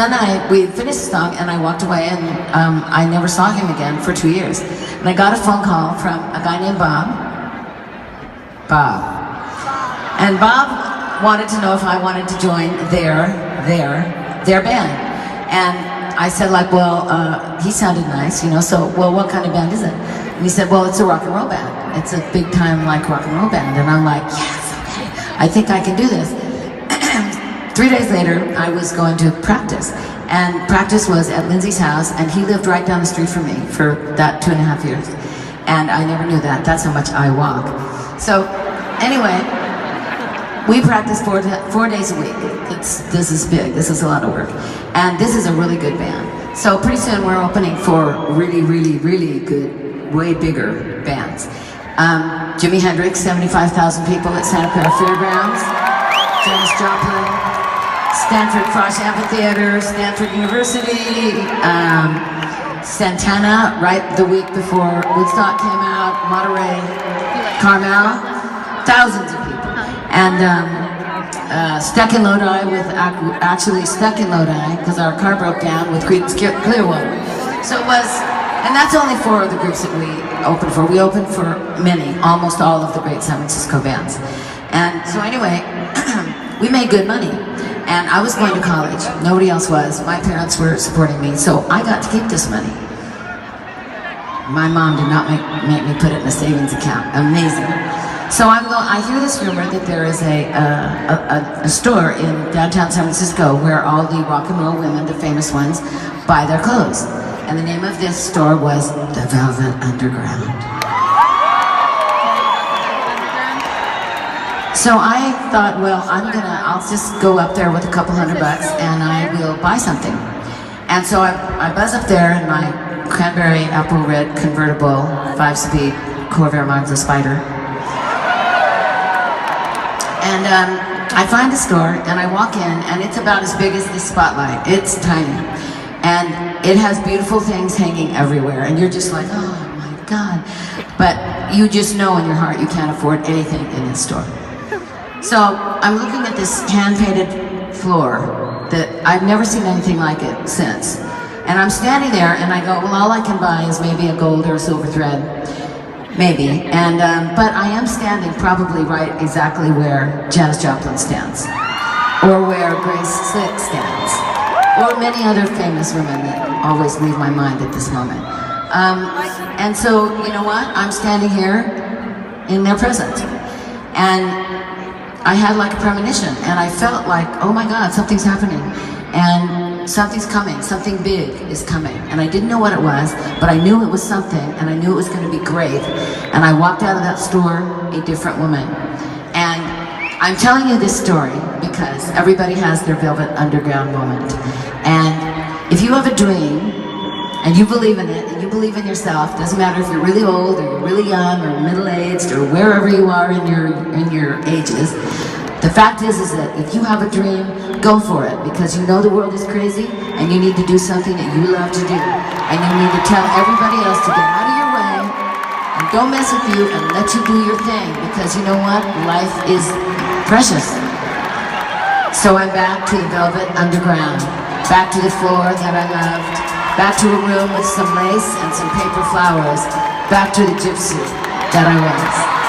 then we finished the song and I walked away, and I never saw him again for 2 years. And I got a phone call from a guy named Bob. And Bob wanted to know if I wanted to join their band. And I said, like, well, he sounded nice, you know, so, well, what kind of band is it? And he said, well, it's a rock and roll band. It's a big time, like, rock and roll band. And I'm like, yes, okay, I think I can do this. 3 days later, I was going to practice. And practice was at Lindsay's house, and he lived right down the street from me for that 2.5 years. And I never knew that. That's how much I walk. So, anyway, we practice 4 days a week. This is big. This is a lot of work. And this is a really good band. So pretty soon we're opening for really, really, really good, way bigger bands. Jimi Hendrix, 75,000 people at Santa Clara Fairgrounds. Janis Joplin, Stanford Frost Amphitheater, Stanford University, Santana, right the week before Woodstock came out, Monterey, Carmel, thousands of people. And stuck in Lodi with, actually stuck in Lodi because our car broke down with Creedence Clearwater. So it was, and that's only 4 of the groups that we opened for. We opened for many, almost all of the great San Francisco bands. And so anyway, we made good money. And I was going to college. Nobody else was. My parents were supporting me, so I got to keep this money. My mom did not make me put it in a savings account. Amazing. So I hear this rumor that there is a store in downtown San Francisco where all the rock and roll women, the famous ones, buy their clothes. And the name of this store was the Velvet Underground. So I thought, well, I'll just go up there with a couple $100 and I will buy something. And so I buzz up there in my cranberry apple red convertible 5-speed Corvair Monza Spider. And I find a store and I walk in, and it's about as big as this spotlight. It's tiny. And it has beautiful things hanging everywhere. And you're just like, oh my God. But you just know in your heart you can't afford anything in this store. So I'm looking at this hand-painted floor that I've never seen anything like it since. And I'm standing there and I go, well, all I can buy is maybe a gold or a silver thread. Maybe. And but I am standing probably right exactly where Janis Joplin stands. Or where Grace Slick stands. Or many other famous women that always leave my mind at this moment. And so, you know what? I'm standing here in their presence. And I had like a premonition, and I felt like, oh my God, something's happening, and something's coming, something big is coming, and I didn't know what it was, but I knew it was something, and I knew it was going to be great, and I walked out of that store a different woman. And I'm telling you this story because everybody has their Velvet Underground moment, and if you have a dream, and you believe in it, and you believe in yourself, doesn't matter if you're really old, or you're really young, or middle-aged, or wherever you are in your ages, the fact is that if you have a dream, go for it, because you know the world is crazy, and you need to do something that you love to do, and you need to tell everybody else to get out of your way, and don't mess with you, and let you do your thing, because you know what? Life is precious. So I'm back to the Velvet Underground, back to the floor that I loved, back to a room with some lace and some paper flowers, back to the gypsy that I was.